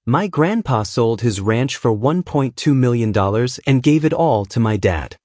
My grandpa sold his ranch for $1.2 million and gave it all to my dad.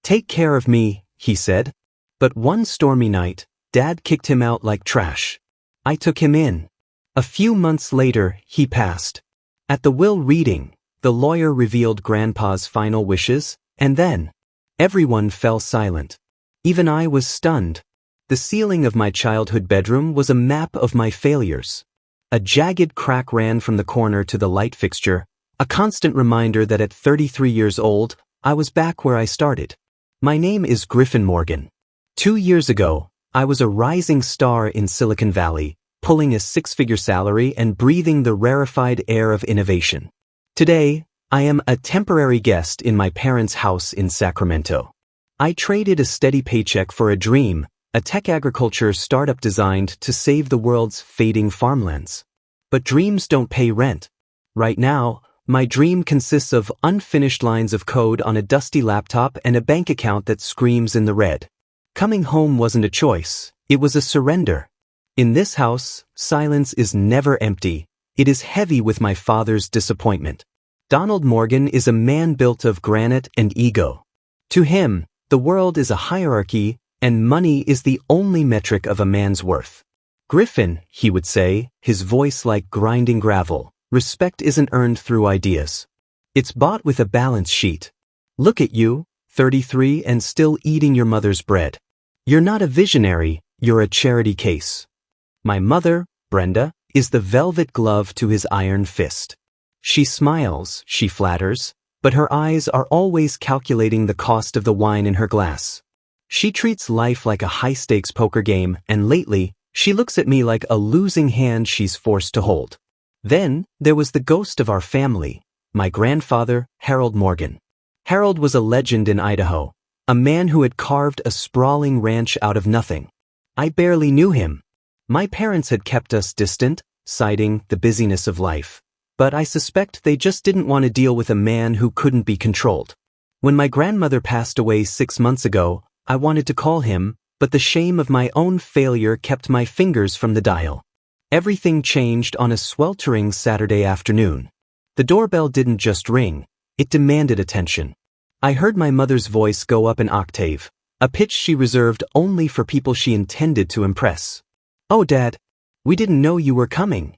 Take care of me, he said. But one stormy night, Dad kicked him out like trash. I took him in. A few months later, he passed. At the will reading, the lawyer revealed Grandpa's final wishes, and then, everyone fell silent. Even I was stunned. The ceiling of my childhood bedroom was a map of my failures. A jagged crack ran from the corner to the light fixture, a constant reminder that at 33 years old, I was back where I started. My name is Griffin Morgan. 2 years ago, I was a rising star in Silicon Valley, pulling a six-figure salary and breathing the rarefied air of innovation. Today, I am a temporary guest in my parents' house in Sacramento. I traded a steady paycheck for a dream, a tech agriculture startup designed to save the world's fading farmlands. But dreams don't pay rent. Right now, my dream consists of unfinished lines of code on a dusty laptop and a bank account that screams in the red. Coming home wasn't a choice, it was a surrender. In this house, silence is never empty. It is heavy with my father's disappointment. Donald Morgan is a man built of granite and ego. To him, the world is a hierarchy, and money is the only metric of a man's worth. Griffin, he would say, his voice like grinding gravel, respect isn't earned through ideas. It's bought with a balance sheet. Look at you, 33 and still eating your mother's bread. You're not a visionary, you're a charity case. My mother, Brenda, is the velvet glove to his iron fist. She smiles, she flatters, but her eyes are always calculating the cost of the wine in her glass. She treats life like a high-stakes poker game, and lately, she looks at me like a losing hand she's forced to hold. Then, there was the ghost of our family, my grandfather, Harold Morgan. Harold was a legend in Idaho, a man who had carved a sprawling ranch out of nothing. I barely knew him. My parents had kept us distant, citing the busyness of life. But I suspect they just didn't want to deal with a man who couldn't be controlled. When my grandmother passed away 6 months ago, I wanted to call him, but the shame of my own failure kept my fingers from the dial. Everything changed on a sweltering Saturday afternoon. The doorbell didn't just ring, it demanded attention. I heard my mother's voice go up an octave, a pitch she reserved only for people she intended to impress. "Oh, Dad, we didn't know you were coming."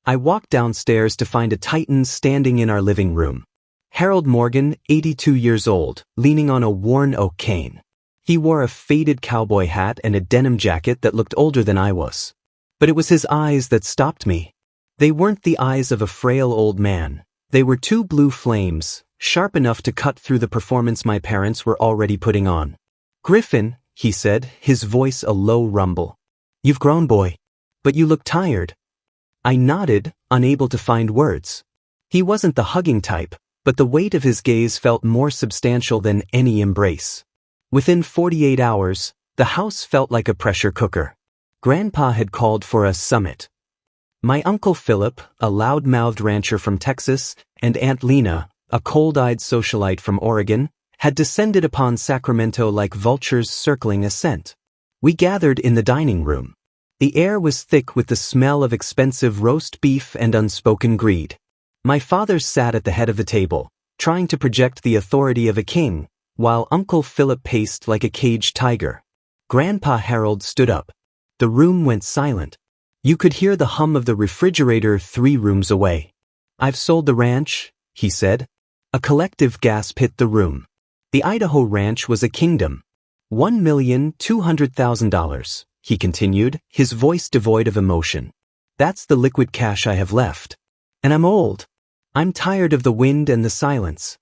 I walked downstairs to find a titan standing in our living room. Harold Morgan, 82 years old, leaning on a worn oak cane. He wore a faded cowboy hat and a denim jacket that looked older than I was. But it was his eyes that stopped me. They weren't the eyes of a frail old man. They were two blue flames, sharp enough to cut through the performance my parents were already putting on. "Griffin," he said, his voice a low rumble. "You've grown, boy. But you look tired." I nodded, unable to find words. He wasn't the hugging type, but the weight of his gaze felt more substantial than any embrace. Within 48 hours, the house felt like a pressure cooker. Grandpa had called for a summit. My Uncle Philip, a loud-mouthed rancher from Texas, and Aunt Lena, a cold-eyed socialite from Oregon, had descended upon Sacramento like vultures circling a scent. We gathered in the dining room. The air was thick with the smell of expensive roast beef and unspoken greed. My father sat at the head of the table, trying to project the authority of a king, while Uncle Philip paced like a caged tiger. Grandpa Harold stood up. The room went silent. You could hear the hum of the refrigerator 3 rooms away. "I've sold the ranch," he said. A collective gasp hit the room. The Idaho ranch was a kingdom. $1,200,000. He continued, his voice devoid of emotion. "That's the liquid cash I have left. And I'm old. I'm tired of the wind and the silence.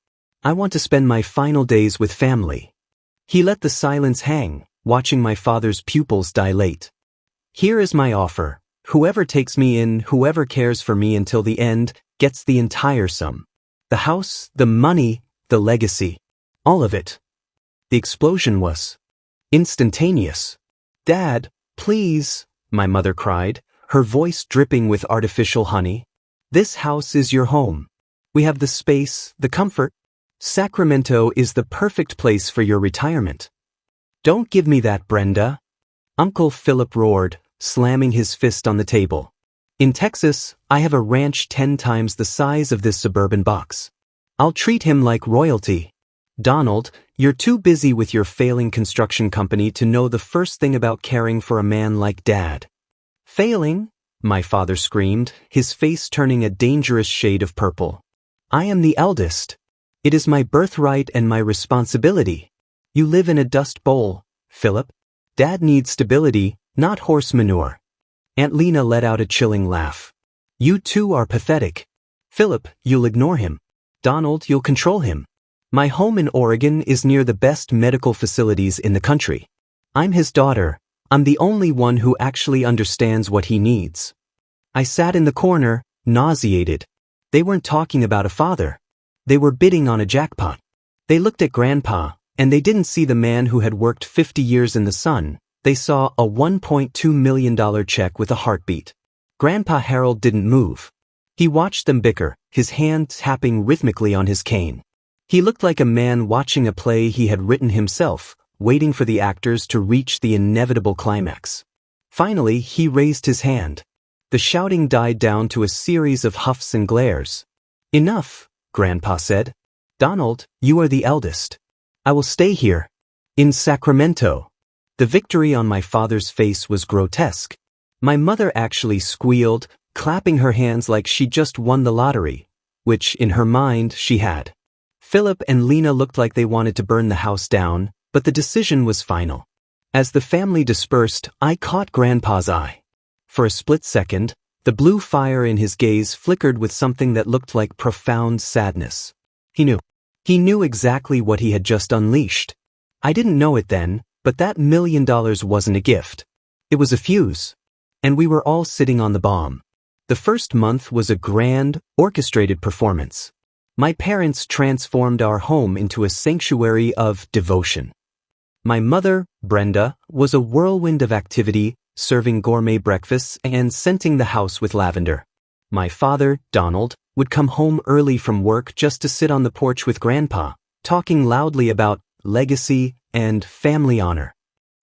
I want to spend my final days with family." He let the silence hang, watching my father's pupils dilate. "Here is my offer. Whoever takes me in, whoever cares for me until the end, gets the entire sum. The house, the money, the legacy. All of it." The explosion was instantaneous. "Dad, please," my mother cried, her voice dripping with artificial honey. "This house is your home. We have the space, the comfort. Sacramento is the perfect place for your retirement." "Don't give me that, Brenda," Uncle Philip roared, slamming his fist on the table. In Texas, I have a ranch 10 times the size of this suburban box. I'll treat him like royalty. Donald, you're too busy with your failing construction company to know the first thing about caring for a man like Dad. Failing? My father screamed, his face turning a dangerous shade of purple. I am the eldest. It is my birthright and my responsibility. You live in a dust bowl, Philip. Dad needs stability, not horse manure. Aunt Lena let out a chilling laugh. You two are pathetic. Philip, you'll ignore him. Donald, you'll control him. My home in Oregon is near the best medical facilities in the country. I'm his daughter. I'm the only one who actually understands what he needs. I sat in the corner, nauseated. They weren't talking about a father. They were bidding on a jackpot. They looked at Grandpa, and they didn't see the man who had worked 50 years in the sun. They saw a $1.2 million check with a heartbeat. Grandpa Harold didn't move. He watched them bicker, his hand tapping rhythmically on his cane. He looked like a man watching a play he had written himself, waiting for the actors to reach the inevitable climax. Finally, he raised his hand. The shouting died down to a series of huffs and glares. Enough, Grandpa said. Donald, you are the eldest. I will stay here. In Sacramento. The victory on my father's face was grotesque. My mother actually squealed, clapping her hands like she just won the lottery, which, in her mind, she had. Philip and Lena looked like they wanted to burn the house down, but the decision was final. As the family dispersed, I caught Grandpa's eye. For a split second, the blue fire in his gaze flickered with something that looked like profound sadness. He knew. He knew exactly what he had just unleashed. I didn't know it then, but that $1 million wasn't a gift. It was a fuse. And we were all sitting on the bomb. The first month was a grand, orchestrated performance. My parents transformed our home into a sanctuary of devotion. My mother, Brenda, was a whirlwind of activity, serving gourmet breakfasts and scenting the house with lavender. My father, Donald, would come home early from work just to sit on the porch with Grandpa, talking loudly about legacy and family honor.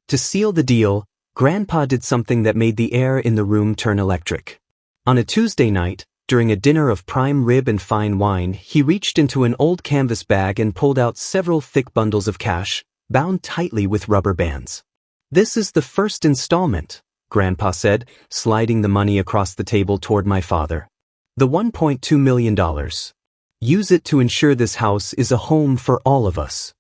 To seal the deal, Grandpa did something that made the air in the room turn electric. On a Tuesday night, during a dinner of prime rib and fine wine, he reached into an old canvas bag and pulled out several thick bundles of cash, bound tightly with rubber bands. This is the first installment, Grandpa said, sliding the money across the table toward my father. The $1.2 million. Use it to ensure this house is a home for all of us.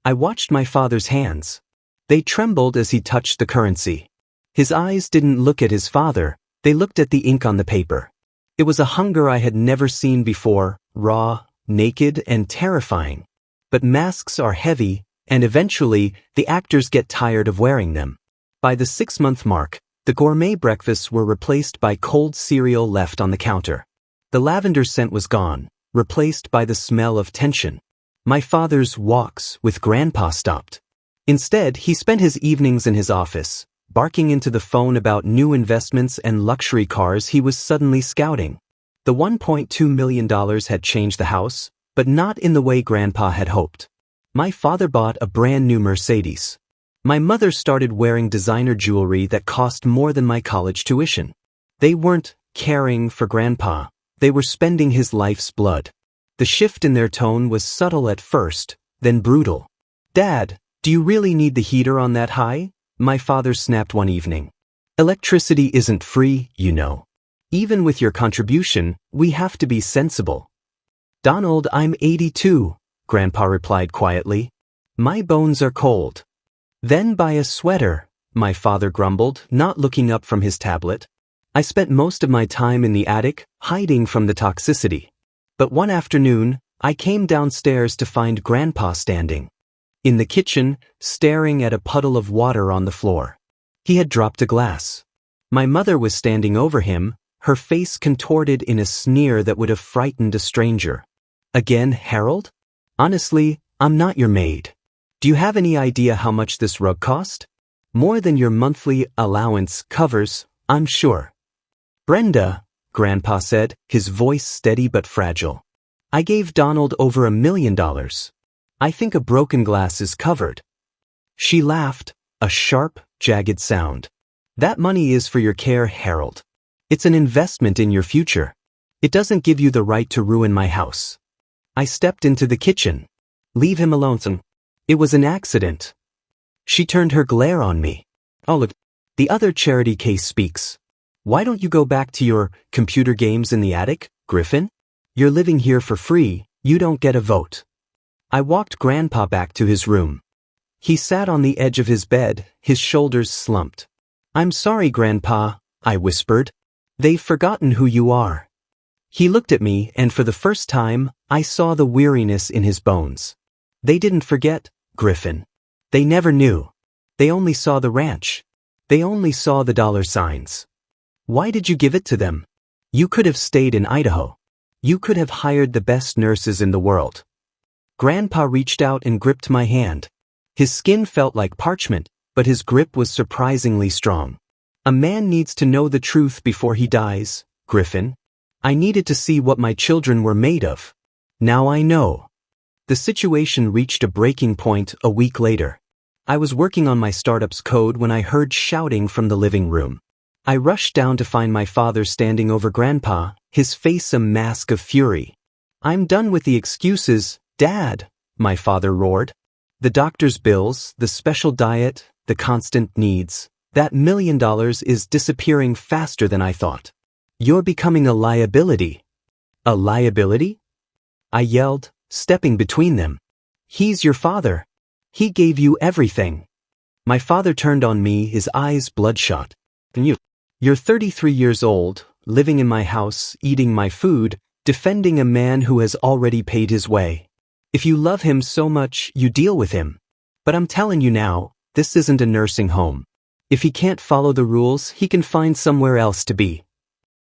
I watched my father's hands. They trembled as he touched the currency. His eyes didn't look at his father, they looked at the ink on the paper. It was a hunger I had never seen before, raw, naked, and terrifying. But masks are heavy, and eventually, the actors get tired of wearing them. By the 6-month mark, the gourmet breakfasts were replaced by cold cereal left on the counter. The lavender scent was gone, replaced by the smell of tension. My father's walks with Grandpa stopped. Instead, he spent his evenings in his office, barking into the phone about new investments and luxury cars he was suddenly scouting. The $1.2 million had changed the house, but not in the way Grandpa had hoped. My father bought a brand new Mercedes. My mother started wearing designer jewelry that cost more than my college tuition. They weren't caring for Grandpa, they were spending his life's blood. The shift in their tone was subtle at first, then brutal. Dad, do you really need the heater on that high? My father snapped one evening. Electricity isn't free, you know. Even with your contribution, we have to be sensible. Donald, I'm 82, Grandpa replied quietly. My bones are cold. Then buy a sweater, my father grumbled, not looking up from his tablet. I spent most of my time in the attic, hiding from the toxicity. But one afternoon, I came downstairs to find Grandpa standing. In the kitchen, staring at a puddle of water on the floor. He had dropped a glass. My mother was standing over him, her face contorted in a sneer that would have frightened a stranger. Again, Harold? Honestly, I'm not your maid. Do you have any idea how much this rug cost? More than your monthly allowance covers, I'm sure. Brenda, Grandpa said, his voice steady but fragile. I gave Donald over $1 million. I think a broken glass is covered. She laughed, a sharp, jagged sound. That money is for your care, Harold. It's an investment in your future. It doesn't give you the right to ruin my house. I stepped into the kitchen. Leave him alone, son. It was an accident. She turned her glare on me. Oh look, the other charity case speaks. Why don't you go back to your computer games in the attic, Griffin? You're living here for free, you don't get a vote. I walked Grandpa back to his room. He sat on the edge of his bed, his shoulders slumped. I'm sorry, Grandpa, I whispered. They've forgotten who you are. He looked at me, and for the first time, I saw the weariness in his bones. They didn't forget, Griffin. They never knew. They only saw the ranch. They only saw the dollar signs. Why did you give it to them? You could have stayed in Idaho. You could have hired the best nurses in the world. Grandpa reached out and gripped my hand. His skin felt like parchment, but his grip was surprisingly strong. A man needs to know the truth before he dies, Griffin. I needed to see what my children were made of. Now I know. The situation reached a breaking point a week later. I was working on my startup's code when I heard shouting from the living room. I rushed down to find my father standing over Grandpa, his face a mask of fury. I'm done with the excuses, Dad, my father roared. The doctor's bills, the special diet, the constant needs. That $1 million is disappearing faster than I thought. You're becoming a liability. A liability? I yelled, stepping between them. He's your father. He gave you everything. My father turned on me, his eyes bloodshot. You're 33 years old, living in my house, eating my food, defending a man who has already paid his way. If you love him so much, you deal with him. But I'm telling you now, this isn't a nursing home. If he can't follow the rules, he can find somewhere else to be.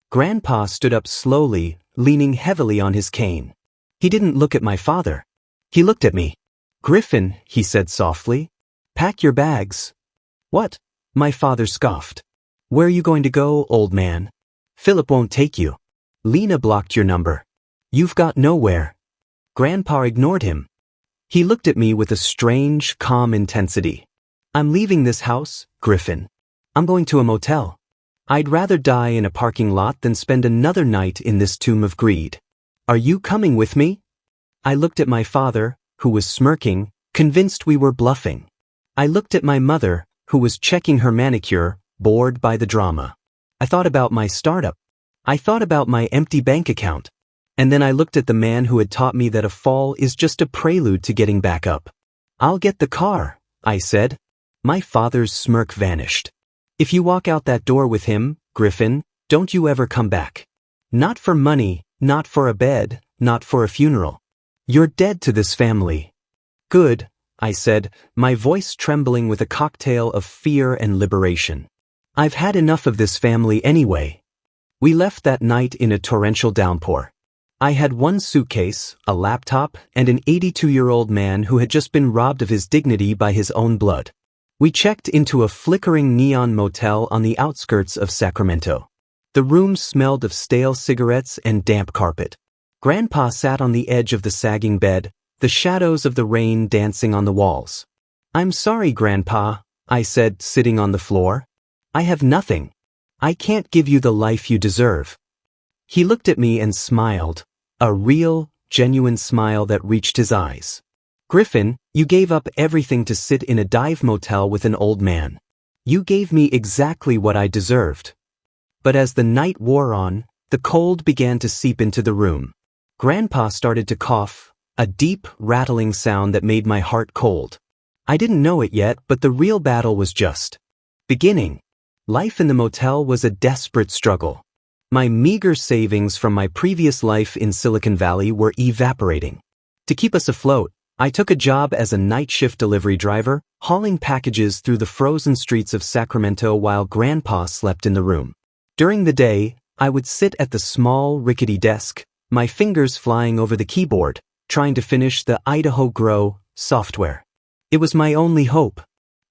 Grandpa stood up slowly, leaning heavily on his cane. He didn't look at my father. He looked at me. Griffin, he said softly, pack your bags. What? My father scoffed. Where are you going to go, old man? Philip won't take you. Lena blocked your number. You've got nowhere. Grandpa ignored him. He looked at me with a strange, calm intensity. I'm leaving this house, Griffin. I'm going to a motel. I'd rather die in a parking lot than spend another night in this tomb of greed. Are you coming with me? I looked at my father, who was smirking, convinced we were bluffing. I looked at my mother, who was checking her manicure, bored by the drama. I thought about my startup. I thought about my empty bank account. And then I looked at the man who had taught me that a fall is just a prelude to getting back up. I'll get the car, I said. My father's smirk vanished. If you walk out that door with him, Griffin, don't you ever come back. Not for money, not for a bed, not for a funeral. You're dead to this family. Good, I said, my voice trembling with a cocktail of fear and liberation. I've had enough of this family anyway. We left that night in a torrential downpour. I had one suitcase, a laptop, and an 82-year-old man who had just been robbed of his dignity by his own blood. We checked into a flickering neon motel on the outskirts of Sacramento. The room smelled of stale cigarettes and damp carpet. Grandpa sat on the edge of the sagging bed, the shadows of the rain dancing on the walls. I'm sorry, Grandpa, I said, sitting on the floor. I have nothing. I can't give you the life you deserve. He looked at me and smiled, a real, genuine smile that reached his eyes. Griffin, you gave up everything to sit in a dive motel with an old man. You gave me exactly what I deserved. But as the night wore on, the cold began to seep into the room. Grandpa started to cough, a deep, rattling sound that made my heart cold. I didn't know it yet, but the real battle was just beginning. Life in the motel was a desperate struggle. My meager savings from my previous life in Silicon Valley were evaporating. To keep us afloat, I took a job as a night shift delivery driver, hauling packages through the frozen streets of Sacramento while Grandpa slept in the room. During the day, I would sit at the small, rickety desk, my fingers flying over the keyboard, trying to finish the Idaho Grow software. It was my only hope.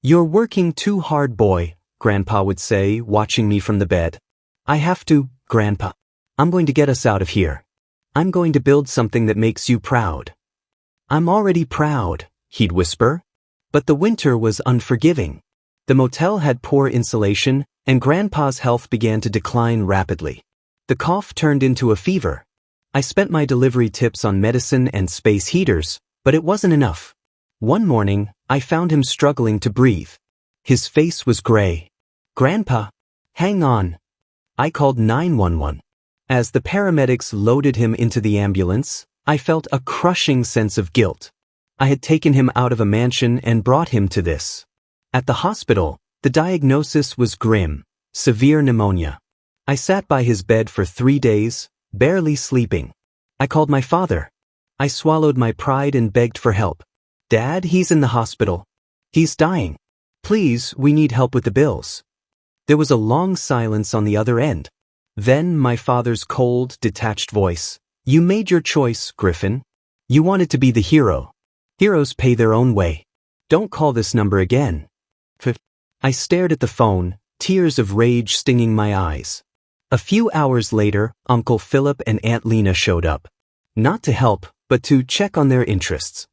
You're working too hard, boy, Grandpa would say, watching me from the bed. I have to, Grandpa. I'm going to get us out of here. I'm going to build something that makes you proud. I'm already proud, he'd whisper. But the winter was unforgiving. The motel had poor insulation, and Grandpa's health began to decline rapidly. The cough turned into a fever. I spent my delivery tips on medicine and space heaters, but it wasn't enough. One morning, I found him struggling to breathe. His face was gray. "Grandpa, hang on." I called 911. As the paramedics loaded him into the ambulance, I felt a crushing sense of guilt. I had taken him out of a mansion and brought him to this. At the hospital, the diagnosis was grim, severe pneumonia. I sat by his bed for 3 days, barely sleeping. I called my father. I swallowed my pride and begged for help. "Dad, he's in the hospital. He's dying. Please, we need help with the bills." There was a long silence on the other end. Then my father's cold, detached voice. "You made your choice, Griffin. You wanted to be the hero. Heroes pay their own way. Don't call this number again." I stared at the phone, tears of rage stinging my eyes. A few hours later, Uncle Philip and Aunt Lena showed up. Not to help, but to check on their interests.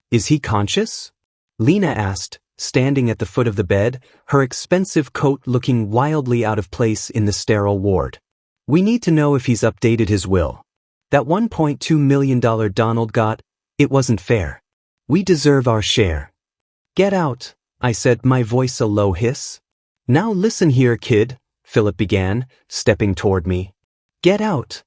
"Is he conscious?" Lena asked, standing at the foot of the bed, her expensive coat looking wildly out of place in the sterile ward. "We need to know if he's updated his will. That $1.2 million Donald got, it wasn't fair. We deserve our share." "Get out," I said, my voice a low hiss. "Now listen here, kid," Philip began, stepping toward me. "Get out."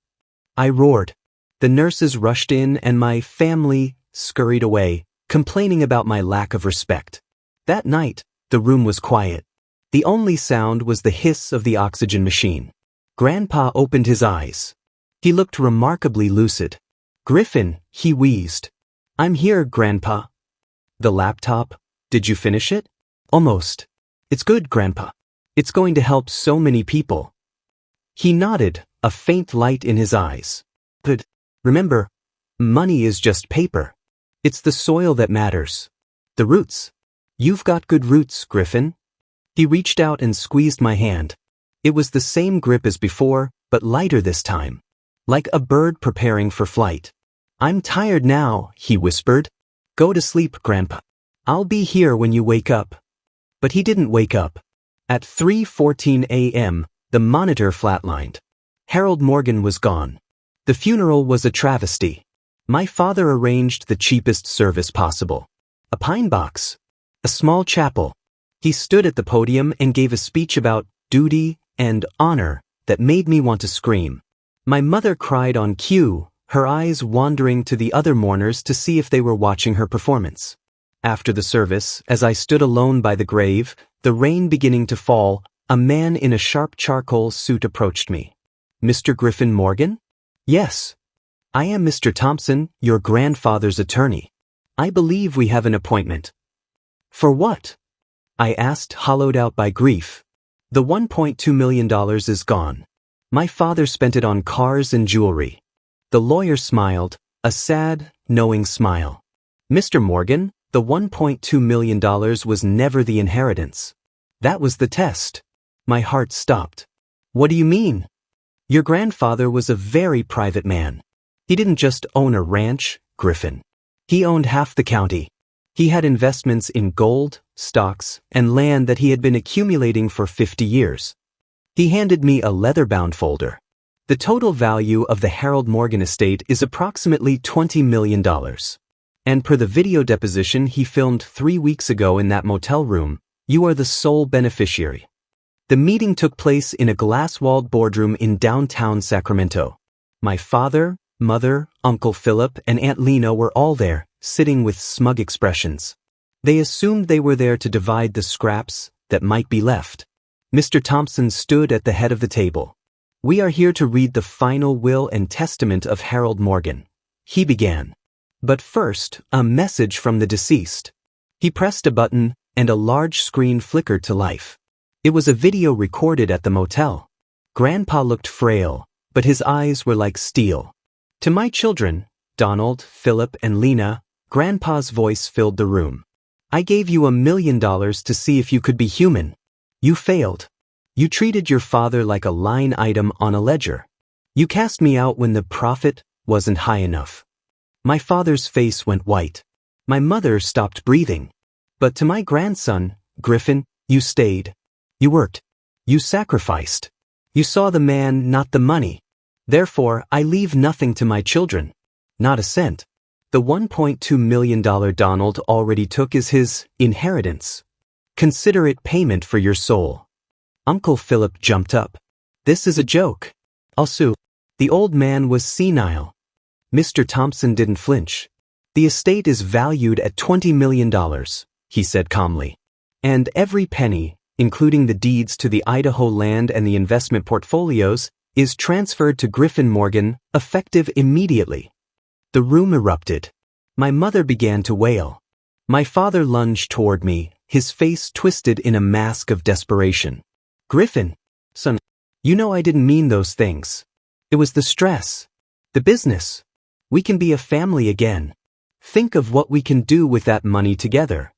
I roared. The nurses rushed in and my family scurried away, complaining about my lack of respect. That night, the room was quiet. The only sound was the hiss of the oxygen machine. Grandpa opened his eyes. He looked remarkably lucid. "Griffin," he wheezed. "I'm here, Grandpa." "The laptop? Did you finish it?" "Almost. It's good, Grandpa. It's going to help so many people." He nodded, a faint light in his eyes. "Good. Remember, money is just paper. It's the soil that matters. The roots. You've got good roots, Griffin." He reached out and squeezed my hand. It was the same grip as before, but lighter this time. Like a bird preparing for flight. "I'm tired now," he whispered. "Go to sleep, Grandpa. I'll be here when you wake up." But he didn't wake up. At 3:14 a.m., the monitor flatlined. Harold Morgan was gone. The funeral was a travesty. My father arranged the cheapest service possible. A pine box. A small chapel. He stood at the podium and gave a speech about duty and honor that made me want to scream. My mother cried on cue, her eyes wandering to the other mourners to see if they were watching her performance. After the service, as I stood alone by the grave, the rain beginning to fall, a man in a sharp charcoal suit approached me. "Mr. Griffin Morgan?" "Yes. I am Mr. Thompson, your grandfather's attorney. I believe we have an appointment." "For what?" I asked, hollowed out by grief. "The $1.2 million is gone. My father spent it on cars and jewelry." The lawyer smiled, a sad, knowing smile. "Mr. Morgan, the $1.2 million was never the inheritance. That was the test." My heart stopped. "What do you mean?" "Your grandfather was a very private man. He didn't just own a ranch, Griffin. He owned half the county. He had investments in gold, stocks, and land that he had been accumulating for 50 years. He handed me a leather-bound folder. The total value of the Harold Morgan estate is approximately $20 million. And per the video deposition he filmed 3 weeks ago in that motel room, you are the sole beneficiary. The meeting took place in a glass-walled boardroom in downtown Sacramento. My father, mother, Uncle Philip, and Aunt Lena were all there, sitting with smug expressions. They assumed they were there to divide the scraps that might be left. Mr. Thompson stood at the head of the table. "We are here to read the final will and testament of Harold Morgan," he began. "But first, a message from the deceased." He pressed a button, and a large screen flickered to life. It was a video recorded at the motel. Grandpa looked frail, but his eyes were like steel. "To my children, Donald, Philip, and Lena," Grandpa's voice filled the room. "I gave you $1 million to see if you could be human. You failed. You treated your father like a line item on a ledger. You cast me out when the profit wasn't high enough." My father's face went white. My mother stopped breathing. "But to my grandson, Griffin, you stayed. You worked. You sacrificed. You saw the man, not the money. Therefore, I leave nothing to my children. Not a cent. The $1.2 million Donald already took is his inheritance. Consider it payment for your soul. Uncle Philip jumped up. This is a joke. I'll sue. The old man was senile. Mr. Thompson didn't flinch. The estate is valued at $20 million, he said calmly. And every penny, including the deeds to the Idaho land and the investment portfolios, is transferred to Griffin Morgan, effective immediately. The room erupted. My mother began to wail. My father lunged toward me, his face twisted in a mask of desperation. Griffin, son, you know I didn't mean those things. It was the stress. The business. We can be a family again. Think of what we can do with that money together.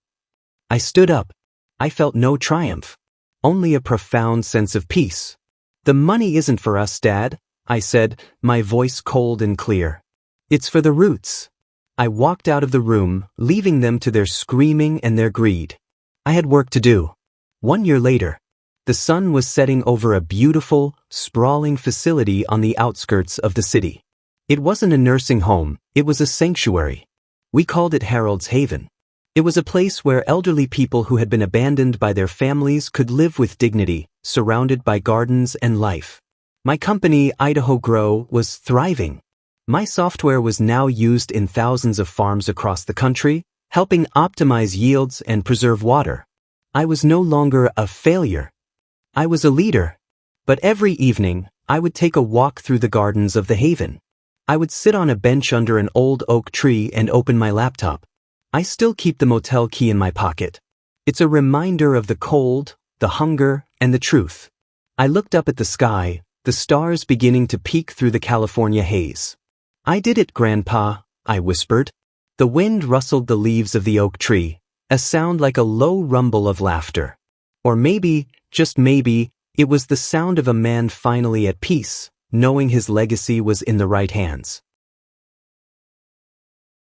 I stood up. I felt no triumph. Only a profound sense of peace. The money isn't for us, Dad, I said, my voice cold and clear. It's for the Roots. I walked out of the room, leaving them to their screaming and their greed. I had work to do. 1 year later, the sun was setting over a beautiful, sprawling facility on the outskirts of the city. It wasn't a nursing home, it was a sanctuary. We called it Harold's Haven. It was a place where elderly people who had been abandoned by their families could live with dignity, surrounded by gardens and life. My company, Idaho Grow, was thriving. My software was now used in thousands of farms across the country, helping optimize yields and preserve water. I was no longer a failure. I was a leader. But every evening, I would take a walk through the gardens of the Haven. I would sit on a bench under an old oak tree and open my laptop. I still keep the motel key in my pocket. It's a reminder of the cold, the hunger, and the truth. I looked up at the sky, the stars beginning to peek through the California haze. I did it, Grandpa, I whispered. The wind rustled the leaves of the oak tree, a sound like a low rumble of laughter. Or maybe, just maybe, it was the sound of a man finally at peace, knowing his legacy was in the right hands.